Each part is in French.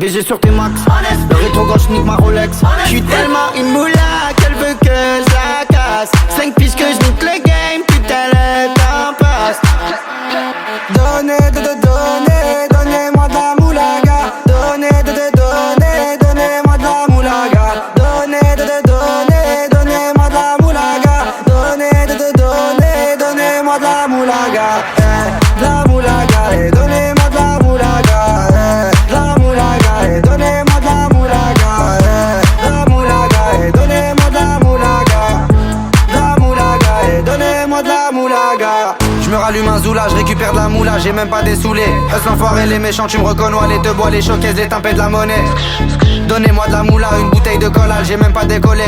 BG sur tes max. Le rétro gauche nique ma Rolex. J'suis tellement une moula qu'elle veut que je la casse. 5 piges que je nique le game, putain le temps passe. Donnez-moi de la moulaga. Donnez-moi de la moulaga. Donnez-moi de la moulaga. Donnez-moi de la moulaga. De la moulaga, donnez-moi de la moulaga. La moulaga, donnez-moi de la moulaga. La moulaga, donnez-moi de la moulaga. La moulaga, donnez-moi de la moulaga. Je me rallume un zoula, je récupère de la moula, j'ai même pas des saoulés. L'enfoiré, les méchants, tu me reconnais, les te bois, les choquaises, les tempêtes de la monnaie. Donnez-moi de la moula, une bouteille de collal, j'ai même pas décollé.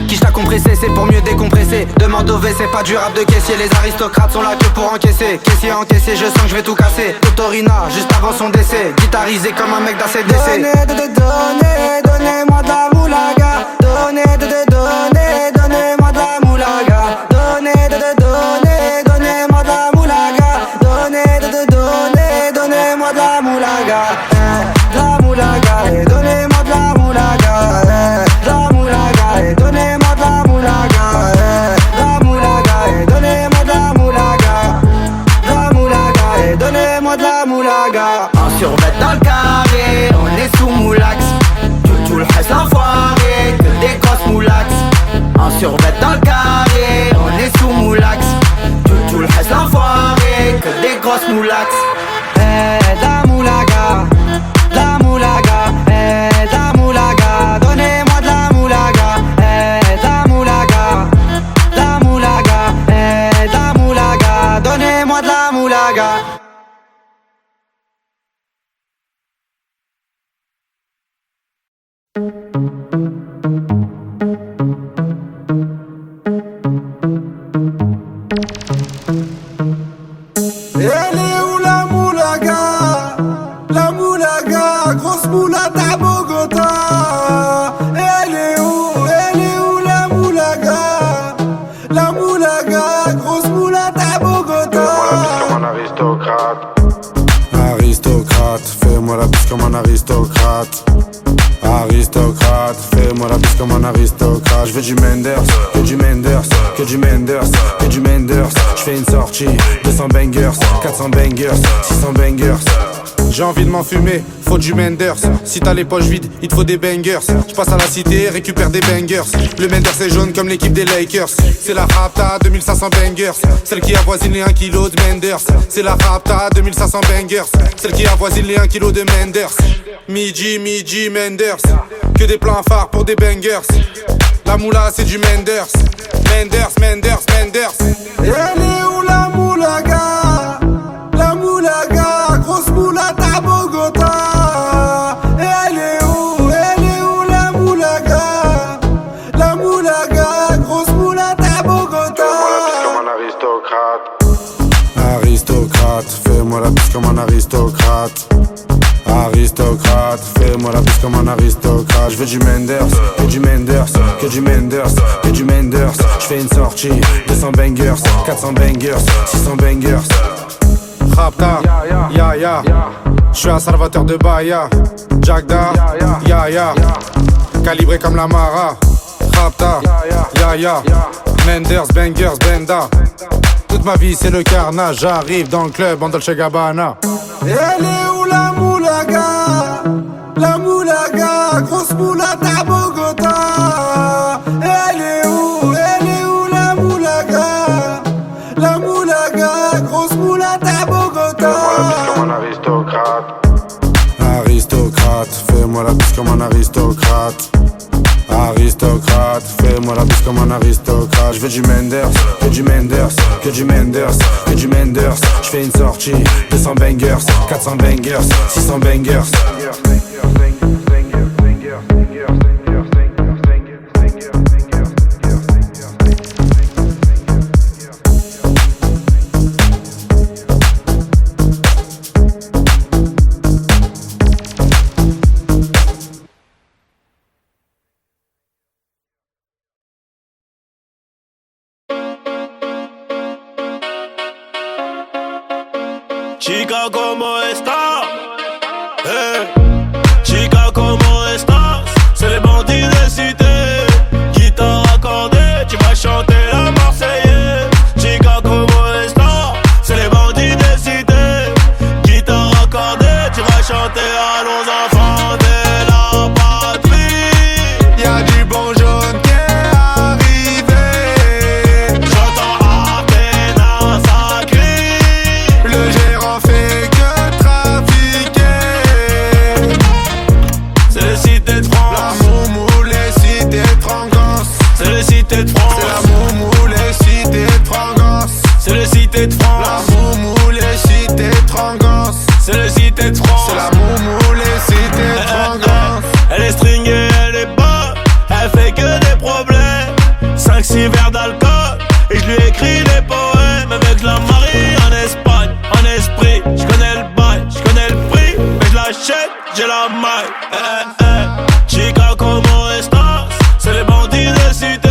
Qui t'a compressé, c'est pour mieux décompresser. Demande au V, c'est pas du rap de caissier. Les aristocrates sont là que pour encaisser. Caissier encaissé, je sens que je vais tout casser. Totorina, juste avant son décès. Guitarisé comme un mec d'ACDC. Donnez-moi de la moulaga. Donnez-moi de la moulaga. Donnez-moi de la moulaga. Donnez-moi de la moulaga. La moulaga, donnez-moi de la moulaga. La moulaga, donnez-moi de la moulaga. La moulaga, donnez-moi de la moulaga. La moulaga, donnez-moi de la moulaga. En survêt dans le carré, on est sous moulax. Tout le reste l'enfoiré, que des grosses moulax. En survêt dans le carré, on est sous moulax. Tout le reste l'enfoiré, que des grosses moulax. La moulaga, la moulaga, la moulaga, donnez-moi de la moulaga, la moulaga, la moulaga, la moulaga, donnez-moi de la moulaga. Elle est où la moulaga? La moulaga, grosse moulade à Bogota. Elle est où la moulaga? La moulaga, grosse moulade à Bogota. Fais-moi la bise comme un aristocrate. Aristocrate, fais-moi la bise comme un aristocrate. Aristocrate, fais-moi la bise comme un aristocrate. Je veux du Menders, que du Menders, que du Menders, que du Menders. Je fais une sortie, 200 bangers, 400 bangers, 600 bangers. J'ai envie de m'enfumer, faut du Menders. Si t'as les poches vides, il te faut des bangers. Je passe à la cité, récupère des bangers. Le Menders est jaune comme l'équipe des Lakers. C'est la Rapta, 2500 bangers. Celle qui avoisine les 1 kg de Menders. C'est la Rapta, 2500 bangers. Celle qui avoisine les 1 kg de Menders. Midi, Menders. Que des plans phares pour des bangers. La moula c'est du Menders. Menders. Elle est où la moulaga? La moulaga, grosse moulade à Bogota. Elle est où la moulaga? La moulaga, grosse moulade à Bogota. Fais-moi la bise comme un aristocrate. Aristocrate, fais-moi la bise comme un aristocrate. Je veux du Menders, que du Menders, que du Menders, que du Menders. Je fais une sortie, 200 bangers, 400 bangers, 600 bangers. Rapta, ya. Je suis un salvateur de Bahia. Jagda, ya. Calibré comme la Mara. Rapta, ya. Menders, bangers, benda. Toute ma vie c'est le carnage. J'arrive dans le club en Dolce Gabbana. Elle est où la moulaga? La moulaga, grosse moulade à Bogota. Elle est où la moulaga? La moulaga, grosse moulade à Bogota. Fais-moi la bise comme un aristocrate. Aristocrate, fais-moi la bise comme un aristocrate. Aristocrate, fais-moi la bise comme un aristocrate. Je veux du Menders, que du Menders, que du Menders, que du Menders. Je fais une sortie, 200 bangers, 400 bangers, 600 bangers. Chica, ¿cómo está? como estas, c'est les bandits des cités. Guitare accordée, tu vas chanter la Marseillaise. Chica como estas, c'est les bandits des cités. Guitare accordée, tu vas chanter allons enfants de la patrie. Y'a du bon jaune qui est arrivé. J'entends Athéna ça crie. Le gérant fait que trafiquer. C'est le cité de France. La moumou, les cités de Frangance. C'est le cité de France. C'est la moumou, les cités de Frangance. C'est le cité de France. La moumou, les cités de Frangance. C'est le cité de France. C'est la moumou, les cités de Frangance. Elle est stringée, elle est bonne. Elle fait que des problèmes. 5-6 verres d'alcool. Et je lui écris des poèmes. Avec la Marie en Espagne. En esprit, je connais le bail, je connais le prix. Mais je l'achète, j'ai la maille. Chica como estas, c'est les bandits de cité.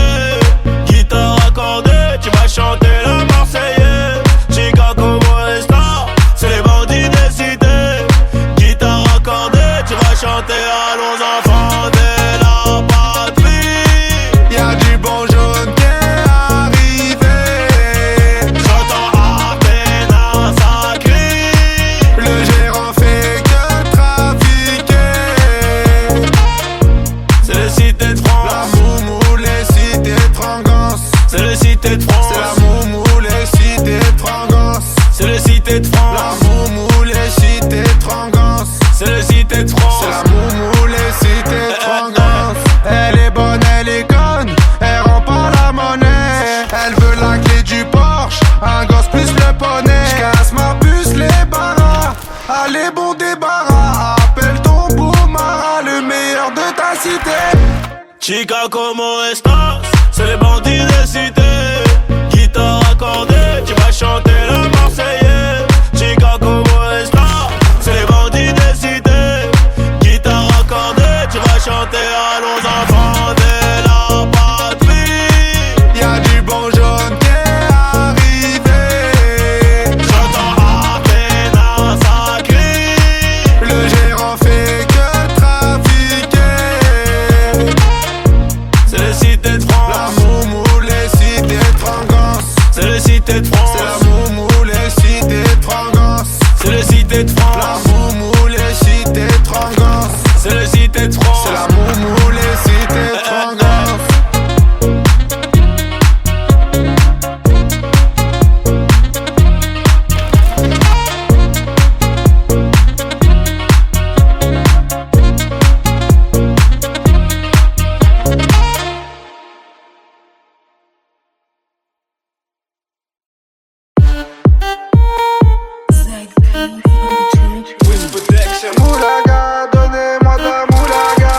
Guitare accordée, tu vas chanter la Marseillaise. Chica como estas, c'est les bandits de cité. Guitare accordée, tu vas chanter allons enfants de la patrie. Y'a du bon jaune qui est arrivé. J'entends Athéna ça crie. Le gérant fait que trafiquer. C'est le cité de France. La moumou, les cités de Frangance. C'est le cité de France. C'est la moumou, les cités de Frangance. C'est le cité de La France. moumou, les cités de Frangance. C'est le cité de France. C'est la moumou, les cités de Frangance. Elle est bonne, elle est conne. Elle rend pas la monnaie. Elle veut la clé du Porsche. Un gosse plus le poney. J'casse ma puce, les barras. Allez, bon débarras. Appelle ton beau Mara, le meilleur de ta cité. Chica como estas, c'est les bandits de cité. Guitare accordée, tu vas chanter la Marseillaise. Chica como estas, c'est les bandits de cité. Guitare accordée, tu vas chanter allons enfants de la patrie. Y'a du bon jaune qui est arrivé. J'entends Athéna ça crie. Le gérant fait que trafiquer. C'est le cité de La France. moumou, les cités de Frangance. C'est le cité de C'est France. la moumou, les cités de Frangance. C'est le cité de La France. moumou, les cités de Frangance. C'est le cité de France. C'est la moumou, les cités de Frangance. Moulaga, donnez-moi de la moulaga.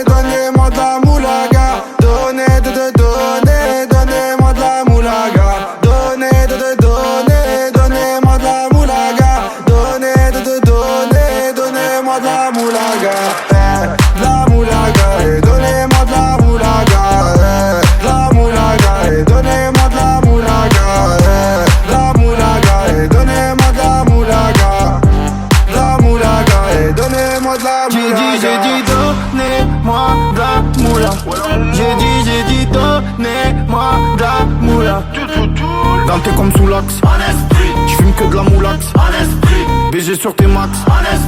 Donnez-moi de la moulaga. Donnez-moi de la moulaga. Donnez-moi de la moulaga. Donnez-moi de la moulaga. De la moulaga, et donnez-moi de la moulaga. La moulaga, et donnez-moi de la moulaga. La moulaga, et donnez-moi de la moulaga. La moulaga, et donnez-moi de la moulaga. J'ai dit donnez-moi de la moula. J'ai dit donnez-moi de la moula. Ganté comme sous l'axe. J'fume que de la moulax. BG sur tes max.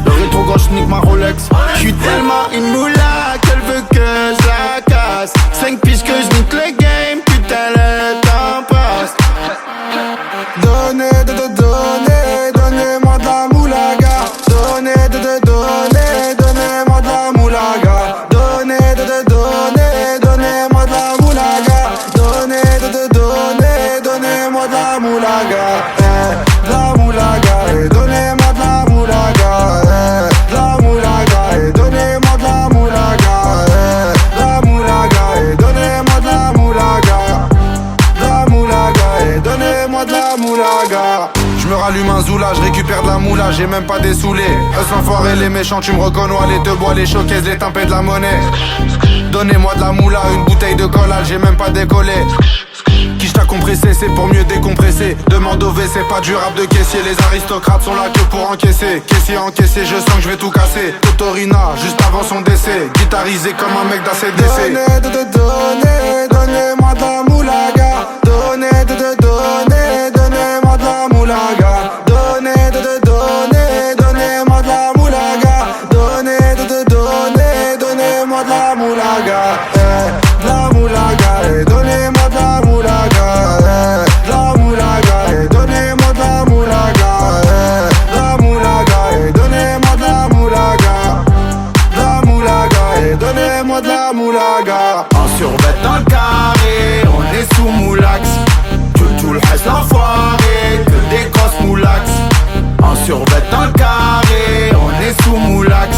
Le rétro gauche nique ma Rolex. J'suis tellement une moula qu'elle veut que je la casse. 5 piges que je nique le game. Putain le temps passe. Donnez-moi de la moulaga. Donnez-moi de la moulaga. Donnez-moi de la moulaga. Donnez-moi de la moulaga. La moulaga, et donnez-moi de la moulaga. La moulaga, et donnez-moi de la moulaga. La moulaga, et donnez-moi de la moulaga. La moulaga, et donnez-moi de la moulaga. Je me rallume un zoula, je récupère de la moula, j'ai même pas dessoulé. Eux l'enfoiré, les méchants, tu me reconnais, les deux bois, les showcases, les tempêtes de la monnaie. Donnez-moi de la moula, une bouteille de collage, j'ai même pas décollé. Quiche t'as compressé, c'est pour mieux décompresser. Demande au WC, pas du rap de caissier. Les aristocrates sont là que pour encaisser. Caissier encaissé, je sens que je vais tout casser. Totorina, juste avant son décès. Guitarisé comme un mec d'ACDC. Donnez-moi de la moulaga. Donnez-moi de la moulaga. Donnez-moi de la moulaga. Donnez-moi de la moulaga. De la moulaga, donnez-moi de la moulaga. De la moulaga, donnez-moi de la moulaga. De la moulaga, donnez-moi de la moulaga. De la moulaga, donnez-moi de la moulaga. En survêt dans le carré, on est sous moulax. Tout le reste l'enfoiré, que des grosses moulax. En survêt dans le carré, on est sous moulax.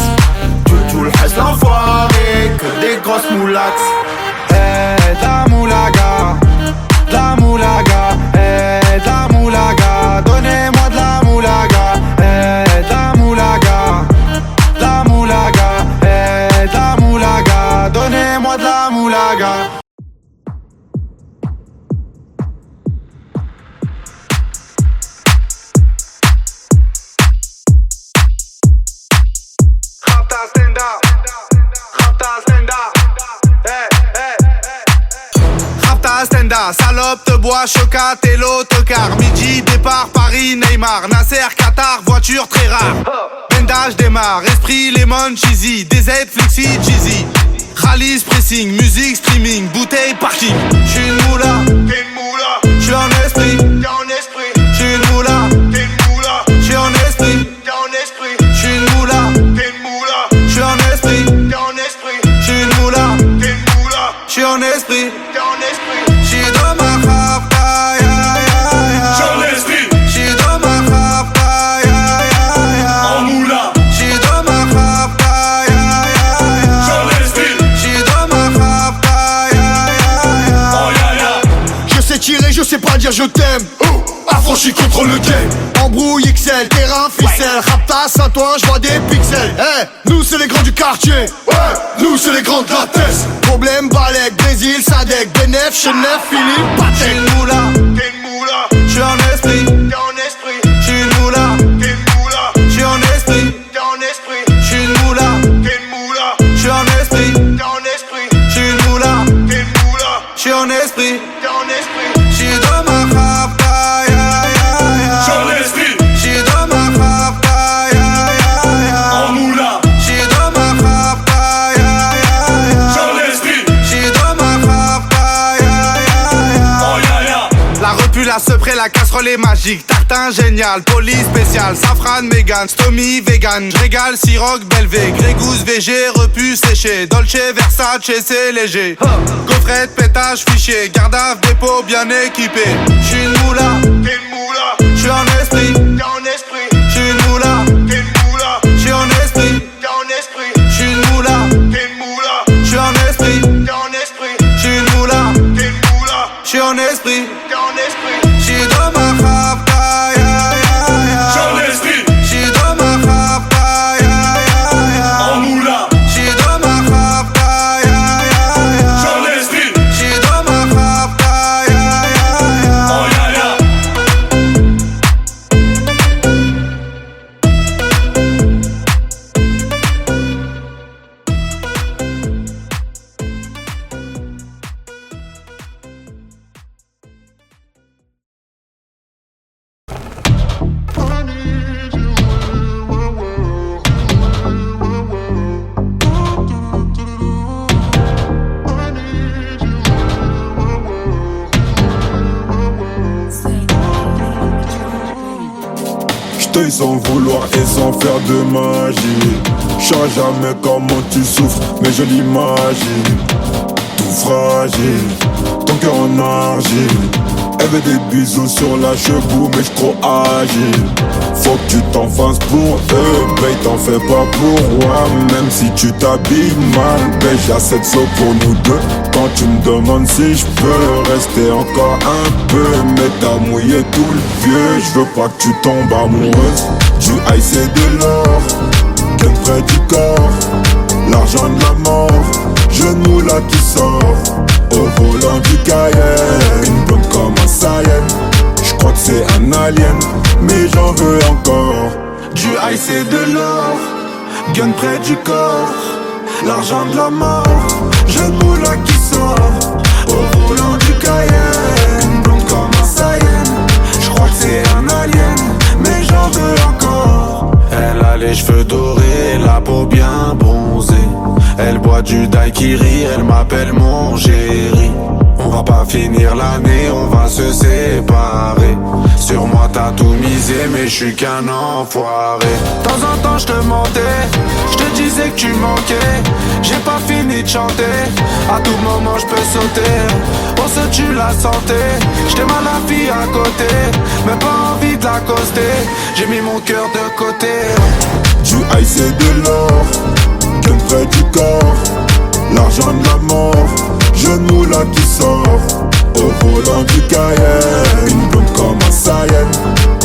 Tout le reste l'enfoiré, que des grosses moulax. La moulaga, la moulaga, la moulaga, donnez-moi de la moulaga, la moulaga, la moulaga, la moulaga, donnez-moi de la moulaga. Rapta stand up, Rapta stand up, hey, hey. Rapta stand up, salope te bois, chocat et l'autocar. Midi, départ, Paris, Neymar, Nasser, Qatar, voiture très rare. Bendage démarre, esprit, lemon, cheesy, DZ, flexi, cheesy. Rallye, pressing, musique, streaming, bouteille, parking. J'suis une moula, t'es une moula. J'suis en esprit, t'es en esprit. J'suis une moula, t'es une moula. J'suis en esprit, t'es en esprit. J'suis une moula, t'es une moula. J'suis en esprit, t'es en esprit. J'suis une moula, t'es une moula. J'suis en esprit, t'es en esprit. J'suis dans ma rapta, ya ya ya. J'suis en esprit. J'suis dans ma rapta, ya ya ya. En moula. J'suis dans ma rapta, ya ya ya. J'suis en esprit. J'suis dans ma rapta, ya ya ya. Oh ya ya. Je sais tirer, je sais pas dire je t'aime. Affranchi contre le game. Embrouille XL, terrain, ficelle. Rapta, Saint-Ouen, j'vois des pixels. Nous c'est les grands du quartier. Ouais, nous c'est les grands de la tête. Problème, Balek, Brésil, Sadek, Benef, Chenef, Philippe, J'suis Patek. une moula, t'es une moula. J'suis en esprit, t'es en esprit. J'suis une moula, t'es une moula. J'suis en esprit, t'es en esprit. J'suis une moula, t'es une moula. J'suis en esprit, t'es en esprit. J'suis une moula, t'es une moula. J'suis en esprit, t'es en esprit. J'suis dans ma rapta, ya ya ya. J'suis en esprit. J'suis dans ma rapta, ya ya ya. En moula. J'suis dans ma rapta, ya ya ya. J'suis en esprit. J'suis dans ma rapta, ya ya ya. Oh ya ya. La repu, la sepré, la casserole est magique. Tartin génial, police spécial, safran, mégan, stomy, vegan. J'régale, siroc, belvé, grégousse, VG, repu, séché. Dolce, Versace, c'est léger. Gaufrette, pétage, fichier, garde à dépôt bien équipé. J'suis une moula, t'es une moula. J'suis en esprit, t'es en esprit. J'suis une moula, t'es une moula. J'suis en esprit, t'es en esprit. J'suis une moula, t'es une moula. J'suis en esprit, t'es en esprit. J'suis une moula, t'es une moula. J'suis en esprit, t'es en esprit. J'suis dans ma rapta, ya ya ya. J'suis en esprit. J'suis dans ma rapta, ya ya ya. En moula. J'suis dans ma rapta, ya ya ya. J'suis en esprit. J'suis dans ma rapta, ya ya ya. Oh ya ya. J't'aille sans vouloir et sans faire de magie. J'sais jamais comment tu souffres, mais je l'imagine. Tout fragile, ton cœur en argile. Elle veut des bisous sur la cheveux, mais j'suis trop agile. Faut que tu t'en fasses pour eux, mais t'en fais pas pour moi. Même si tu t'habilles mal, ben j'ai assez de sauts pour nous deux. Quand tu me demandes si j'peux rester encore un peu, mais t'as mouillé tout le vieux. J'veux pas que tu tombes amoureuse. Du high c'est de l'or, qu'elle près du corps. L'argent de la mort, jeune moula qui sort au volant du Cayenne. Une blonde comme un Saiyan, j'crois que c'est un alien, mais j'en veux encore. Du high c'est de l'or, gun près du corps, l'argent de la mort, jeune moula qui sort au volant du Cayenne. Une blonde comme un Saiyan, j'crois que c'est un alien, mais j'en veux encore. Elle a les cheveux dorés, la peau bien bronzée. Elle boit du daiquiri, elle m'appelle mon chéri. On va pas finir l'année, on va se séparer. Sur moi t'as tout misé, mais je suis qu'un enfoiré. De temps en temps je te mentais, je te disais que tu manquais. J'ai pas fini de chanter, à tout moment je peux sauter. On se tue la santé, j't'aime à la fille à côté, mais pas envie de l'accoster. J'ai mis mon cœur de côté. Du high c'est de l'or, gun près du corps, l'argent de la mort, jeune moula qui sort au volant du Cayenne. Une blonde comme un Saiyan,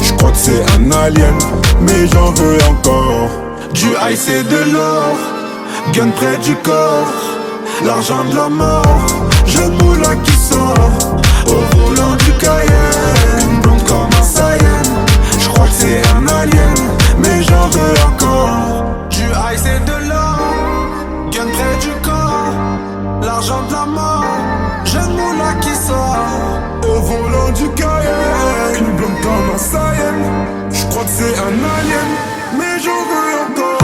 j'crois que c'est un alien, mais j'en veux encore. Du high c'est de l'or, gun près du corps, l'argent de la mort, jeune moula qui sort au volant du Cayenne. Une blonde comme un Saiyan, j'crois que c'est un alien, mais j'en veux encore. Du high c'est de l'or, gun près du corps, l'argent de la mort, jeune moula qui sort Au volant du Cayenne, une blonde comme un Saiyan, j'crois que c'est un alien, mais j'en veux encore.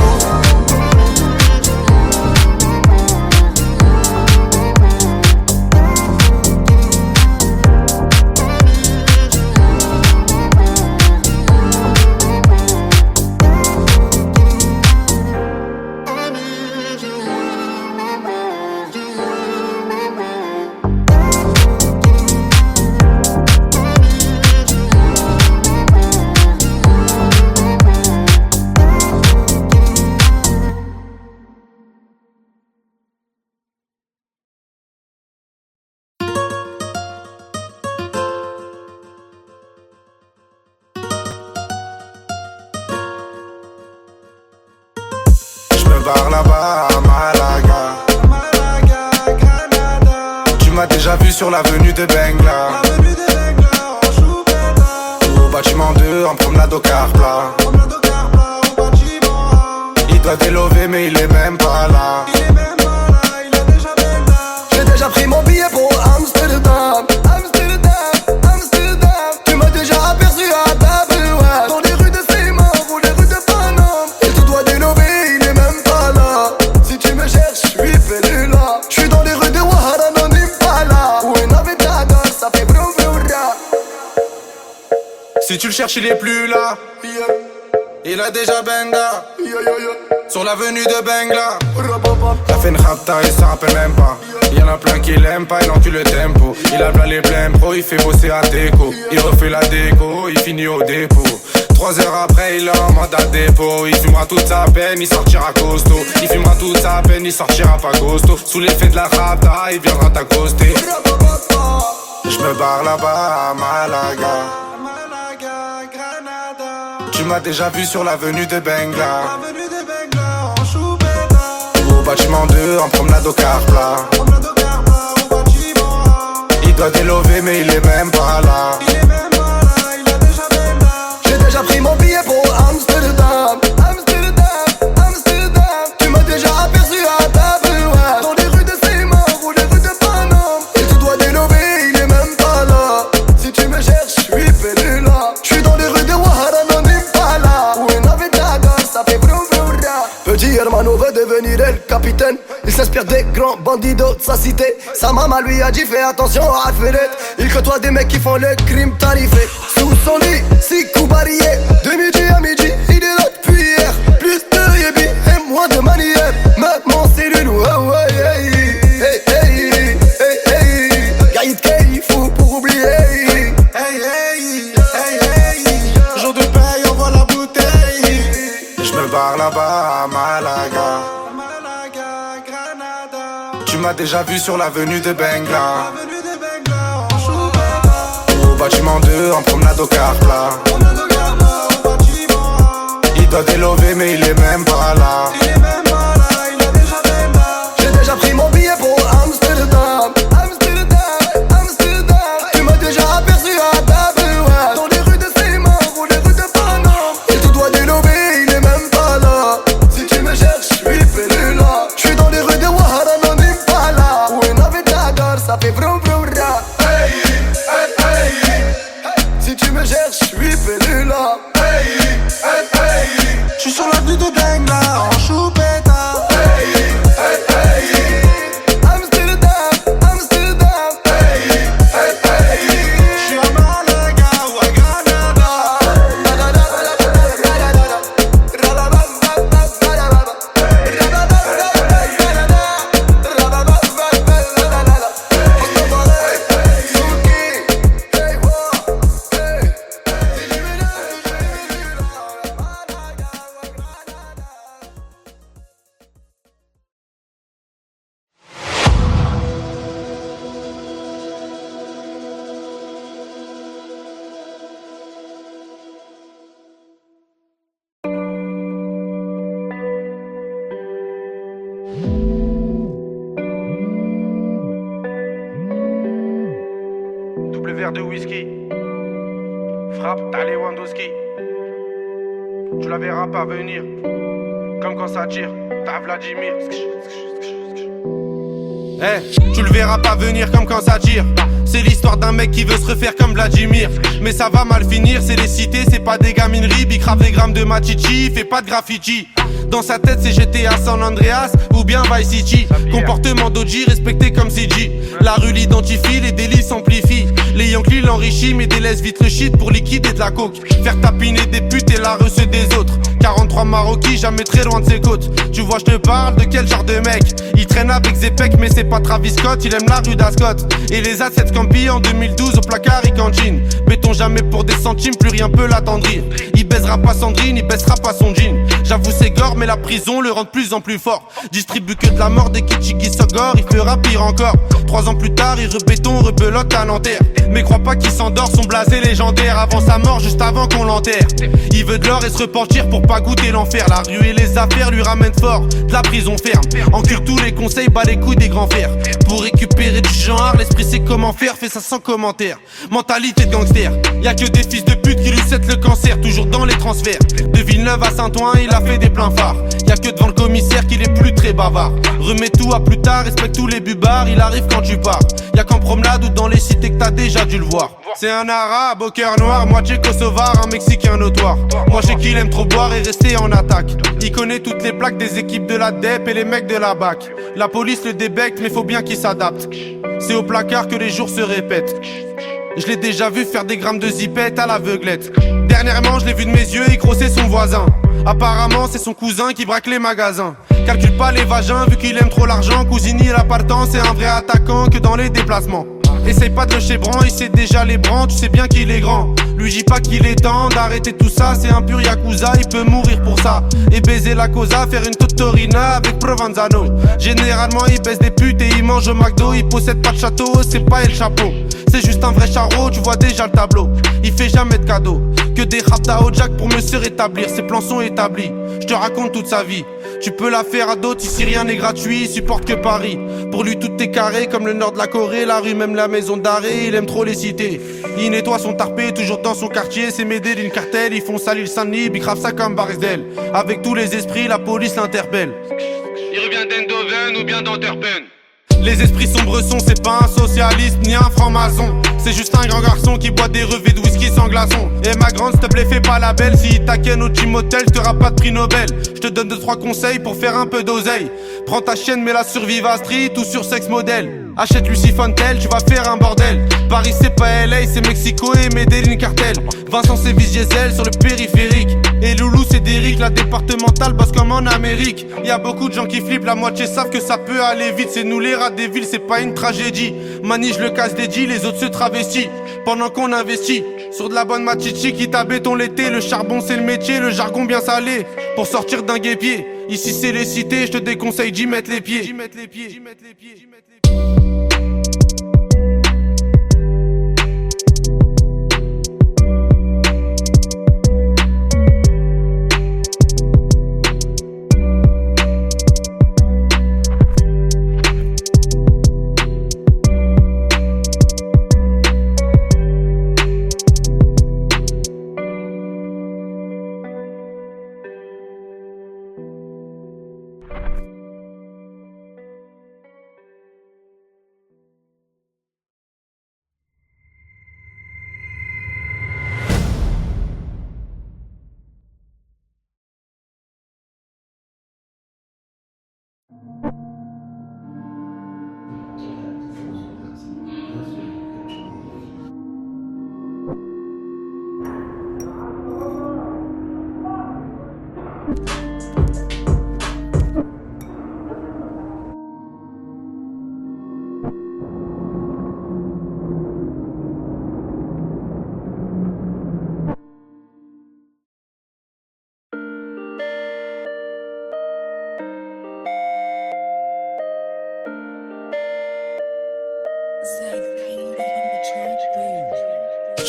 Par là-bas à Malaga, Granada. Tu m'as déjà vu sur l'avenue de Bengla, au bâtiment 2 en promenade au car plat. Il doit délover mais il est même pas là. J'ai déjà pris mon billet pour Amsterdam. Tu m'as déjà aperçu à Double Web, dans les rues de Seymour ou les rues de Paname. Il te doit délover, il est même pas là. Si tu me cherches, je suis perdu là. Je suis dans les rues de Ouahara, non Impala, où une Aventador, ça fait broum broum ra. Si tu le cherches il est plus là, il a déjà benga sur l'avenue de Bengla. T'as fait une rapta, il s'en rappelle même pas. Y'en a plein qui l'aiment pas, il encule le tempo. Il a plein les pleins pro, il fait bosser à déco. Il refait la déco, il finit au dépôt. 3 heures après, il est en mode à dépôt. Il fumera toute sa peine, il sortira costaud. Il fumera toute sa peine, il sortira pas costaud. Sous l'effet de la rapta, il viendra t'accoster. J'me barre là-bas à Malaga, Granada. Tu m'as déjà vu sur l'avenue de Bengla, au bâtiment 2 en promenade au car plat. Il doit délover mais il est même pas là. J'ai déjà pris mon billet pour Amsterdam. Tu m'as déjà aperçu à Double Web, dans les rues de Seymour ou les rues de Paname. Il te doit délover, il est même pas là. Si tu me cherches, je suis perdu là. Je suis dans les rues de Ouahara, non Impala, où une Aventador, ça fait broum broum ra. Petit hermano veut devenir le capitaine. Il s'inspire des grands bandidos de sa cité. Sa maman lui a dit fais attention à Ferret. Il côtoie des mecs qui font le crime tarifé. Sous son lit, 6 coups barillés. De midi à midi, il est là depuis hier. Plus de yébi et moins de manière. Maintenant c'est le loup, oh ouais, hey, hey, hey, hey, hey. Gaïd Kay, fou pour oublier. Hey, hey, hey, hey. Jour de paye, on voit la bouteille. J'me barre là-bas à Malaga, Granada. Tu m'as déjà vu sur l'avenue de Bengla, au bâtiment 2 en promenade au car plat. Il doit délover mais il est même pas là. J'ai déjà pris mon billet pour verre de whisky. Frappe, t'as Lewandowski. Tu la verras pas venir. Comme quand ça tire, t'as Vladimir. Tu le verras pas venir comme quand ça tire. C'est l'histoire d'un mec qui veut se refaire comme Vladimir. Mais ça va mal finir, c'est les cités, c'est pas des gamineries. Bicrave des grammes de machichi, il fait pas de graffiti. Dans sa tête c'est GTA San Andreas ou bien Vice City. Comportement d'OG respecté comme CG. La rue l'identifie, les délits s'amplifient. Les Yankees l'enrichissent mais délaissent vite le shit pour liquider de la coke. Faire tapiner des putes et la receux des autres. 43 Maroquis, jamais très loin de ses côtes. Tu vois je te parle de quel genre de mec. Il traîne avec Zepek mais c'est pas Travis Scott. Il aime la rue d'Ascot. Et les assets Campi en 2012 au placard il cantine. Béton jamais pour des centimes, plus rien peut l'attendrir. Il baisera pas Sandrine, il baissera pas son jean. J'avoue c'est gore mais la prison le rend de plus en plus fort. Distribue que de la mort dès qu'Ichiki Sogor, il fera pire encore. 3 ans plus tard il rebéton, rebelote à Nanterre. Mais crois pas qu'il s'endort, son blasé légendaire. Avant sa mort, juste avant qu'on l'enterre. Il veut de l'or et se repentir pour pas goûter l'enfer. La rue et les affaires lui ramènent fort, de la prison ferme. Encule tous les conseils, bat les couilles des grands fers. Pour récupérer du genre, l'esprit sait comment faire, fait ça sans commentaire. Mentalité de gangster, y'a que des fils de pute qui lui cèdent le cancer. Toujours dans les transferts, de Villeneuve à Saint-Ouen, il a fait des pleins phares. Y'a que devant le commissaire qu'il est plus très bavard. Remets tout à plus tard, respecte tous les bubards. Il arrive quand tu pars, y'a qu'en promenade ou dans les cités que t'as déjà dû le voir. C'est un arabe au cœur noir, moitié kosovar, un mexicain notoire. Moi je sais qu'il aime trop boire et rester en attaque. Il connaît toutes les plaques des équipes de la DEP et les mecs de la BAC. La police le débecte mais faut bien qu'il s'adapte. C'est au placard que les jours se répètent. Je l'ai déjà vu faire des grammes de zipette à l'aveuglette. Dernièrement je l'ai vu de mes yeux, il crossait son voisin. Apparemment c'est son cousin qui braque les magasins. Calcule pas les vagins vu qu'il aime trop l'argent. Cousini la partant, c'est un vrai attaquant que dans les déplacements. Essaye pas de le chébran, il sait déjà les brans, tu sais bien qu'il est grand. Lui dis pas qu'il est temps d'arrêter tout ça, c'est un pur yakuza, il peut mourir pour ça. Et baiser la cosa, faire une totorina avec Provenzano. Généralement il baisse des putes et il mange au McDo. Il possède pas de château, c'est pas El Chapeau. C'est juste un vrai charreau, tu vois déjà le tableau. Il fait jamais de cadeaux, que des raptas au jack pour me se rétablir. Ses plans sont établis, je te raconte toute sa vie. Tu peux la faire à d'autres, ici rien n'est gratuit, il supporte que Paris. Pour lui tout est carré, comme le nord de la Corée, la rue même la maison d'arrêt, il aime trop les cités. Il nettoie son tarpé, toujours dans son quartier, c'est Médé d'une cartel, ils font salir Saint-Denis, bicrave ça comme Barisdel. Avec tous les esprits, la police l'interpelle. Il revient d'Endoven ou bien d'Antwerpen. Les esprits sombres sont, c'est pas un socialiste ni un franc-maçon. C'est juste un grand garçon qui boit des revêts de whisky sans glaçon. Et ma grande, s'il te plaît, fais pas la belle. Si il t'aquenne au gym hotel, t'auras pas de prix Nobel. Je te donne 2-3 conseils pour faire un peu d'oseille. Prends ta chienne, mets-la sur Viva Street ou sur Sex Model. Achète Lucie Fontel, tu vas faire un bordel. Paris c'est pas LA, c'est Mexico et Medellin cartel. Vincent c'est Diesel sur le périphérique. Et Loulou c'est Derrick, la départementale bosse comme en Amérique. Y'a beaucoup de gens qui flippent, la moitié savent que ça peut aller vite. C'est nous les rats des villes, c'est pas une tragédie. Mani je le casse des G, les autres se travestissent. Pendant qu'on investit sur de la bonne machichi qui t'a béton l'été. Le charbon c'est le métier, le jargon bien salé. Pour sortir d'un guépier, ici c'est les cités, je te déconseille d'y mettre les pieds.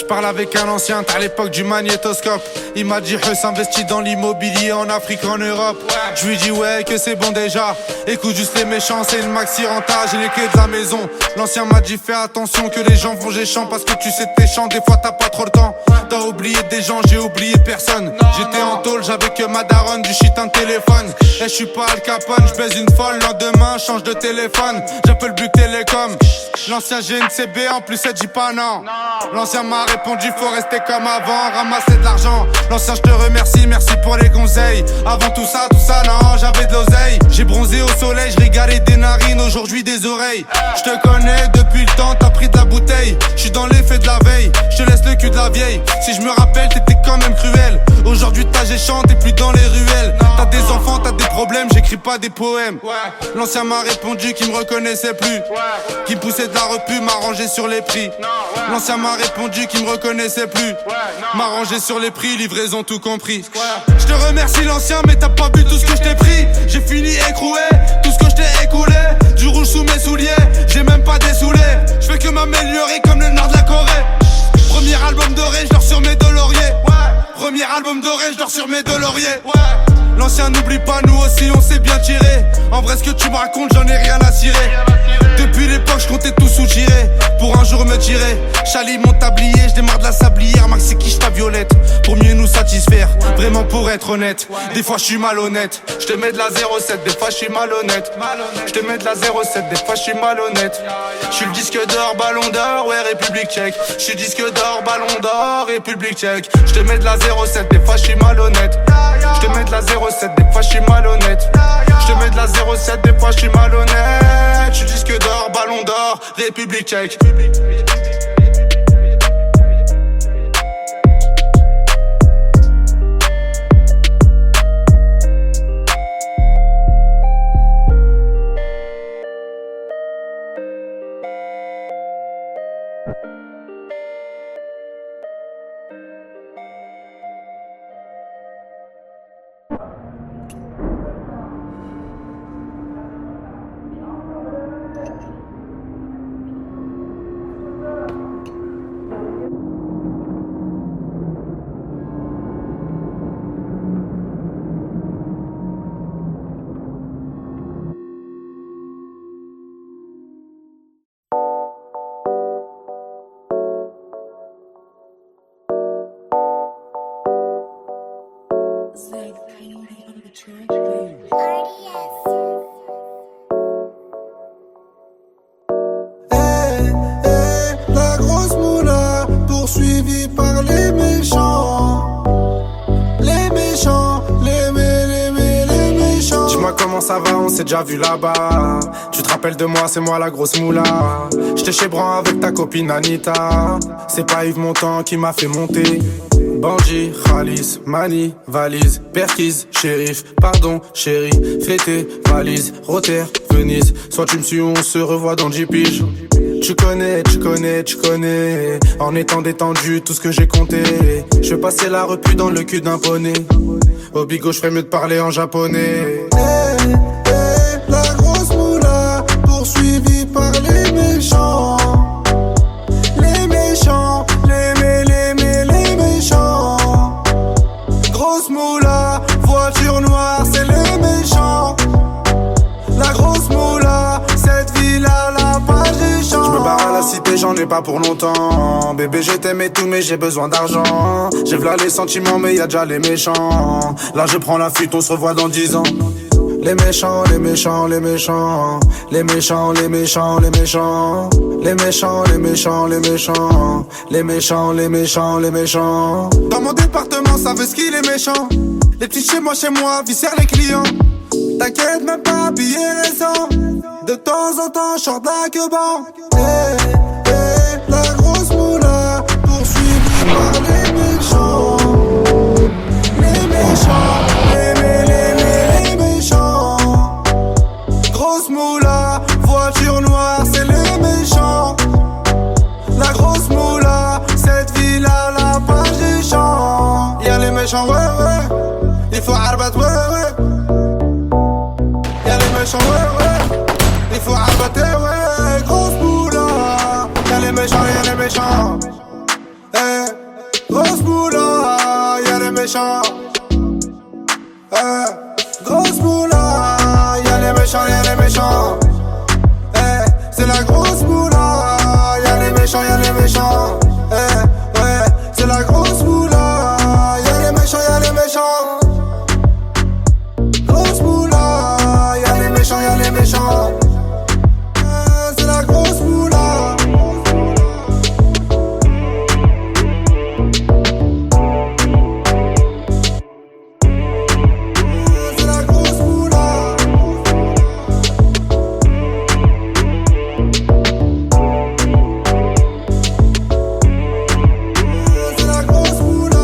J'parle avec un ancien, t'as l'époque du magnétoscope. Il m'a dit Huss investit dans l'immobilier en Afrique, en Europe. Je lui dis ouais que c'est bon déjà. Écoute juste les méchants, c'est une maxi renta, j'ai les clés de la maison. L'ancien m'a dit fais attention que les gens vont géchant, parce que tu sais t'es chiant, des fois t'as pas trop le temps. T'as oublié des gens, j'ai oublié personne. J'étais en tôle, j'avais que ma daronne, du shit un téléphone. Et je suis pas Al Capone, je baise une folle, lendemain change de téléphone. J'appelle Buc Télécom. L'ancien GNCB en plus elle dit pas non. L'ancien m'a répondu faut rester comme avant, ramasser de l'argent. L'ancien je te remercie, merci pour les conseils. Avant tout ça non, j'avais de l'oseille. J'ai bronzé au soleil, je régalais des narines, aujourd'hui des oreilles. Je te connais depuis le temps, t'as pris de la bouteille. Je suis dans l'effet de la veille, je te laisse le cul de la vieille. Si je me rappelle t'étais quand même cruel. Aujourd'hui t'as géchant, t'es plus dans les ruelles. T'as des enfants, t'as des problèmes, j'écris pas des poèmes. L'ancien m'a répondu qu'il me reconnaissait plus, qu'il me poussait de la repu, m'a rangé sur les prix. L'ancien m'a répondu qu'il me reconnaissait plus, m'a rangé sur les prix, livraison tout compris. Je te remercie l'ancien mais t'as pas vu tout ce que je t'ai pris. J'ai fini écroué, tout ce que je t'ai écoulé. Du rouge sous mes souliers, j'ai même pas dessoulé. Je fais que m'améliorer comme le nord de la Corée. Premier album doré, je dors sur mes deux lauriers. Premier album doré, je dors sur mes deux lauriers. L'ancien n'oublie pas, nous aussi on s'est bien tiré. En vrai ce que tu me racontes, j'en ai rien à cirer. Depuis l'époque, je comptais tout soutirer pour un jour me tirer. Chali mon tablier, je démarre de la sablière. Max c'est quiche ta violette pour mieux nous satisfaire. Vraiment pour être honnête, des fois je suis malhonnête. Je te mets de la 07, des fois je suis malhonnête. Je te mets de la 07, des fois je suis malhonnête. Je suis le disque d'or, ballon d'or, ouais République tchèque. Je suis disque d'or, ballon d'or, République tchèque. Je te mets de la 07, des fois je suis malhonnête. Je te mets de la 07, des fois je suis malhonnête. Je te mets de la 07, des fois je suis malhonnête. Je suis disque d'or, ballon d'or, République tchèque. La grosse moula poursuivie par les méchants. Les méchants, les méchants. Dis-moi comment ça va, on s'est déjà vu là-bas. Tu te rappelles de moi, c'est moi la grosse moula. J'étais chez Bran avec ta copine Anita. C'est pas Yves Montand qui m'a fait monter. Bandit, Khalis, Mani, valise, Perquise, shérif, pardon, chérie, fêté, valise, Rotter, Venise. Soit tu me suis ou on se revoit dans 10 piges. Tu connais, en étant détendu, tout ce que j'ai compté. Je vais passer la repu dans le cul d'un poney. Au bigot, je ferais mieux de parler en japonais. La grosse moula poursuivie par les méchants. Les méchants, les méchants. Grosse moula, voiture noire, c'est les méchants. La grosse moula, cette ville-là, la page des champs. Je me barre à la cité, j'en ai pas pour longtemps. Bébé, je t'aime et tout, mais j'ai besoin d'argent. J'ai v'là les sentiments, mais y'a déjà les méchants. Là, je prends la fuite, on se revoit dans 10 ans. Les méchants, les méchants, les méchants. Les méchants, les méchants, les méchants. Les méchants, les méchants, les méchants. Les méchants, les méchants, les méchants. Dans mon département, ça veut ce qu'il est méchant. Les petits chez moi, viscèrent les clients. T'inquiète même pas, billet récent. De temps en temps, short la queue-ban. La grosse moula poursuivie par les méchants. Les méchants, les méchants. Grosse moula, voiture noire, c'est les méchants. La grosse moula, cette ville-là, la page des champs. Y'a les méchants, ouais, il faut arbat, ouais. Y'a les méchants, ouais, il faut arbater, ouais. Grosse moula, y'a les méchants, méchants. Grosse moula, y'a les méchants, y'a les méchants. C'est la grosse moula, y'a les méchants, y'a les méchants. Ouais, c'est la grosse moula, y'a les méchants, y'a les méchants. Grosse moula, y'a les méchants, y'a les méchants. C'est la grosse moula. C'est la grosse moula. C'est la grosse moula.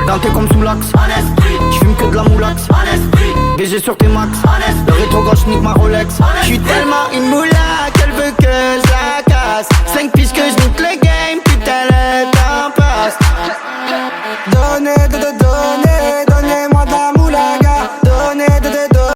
Denté comme sous l'axe. J'fume que de la moulax. BG sur tes max. Le rétro gauche nique ma Rolex. J'suis tellement une moula qu'elle veut que je la casse. 5 pistes que j'nique le game, putain le temps passe. Donnez,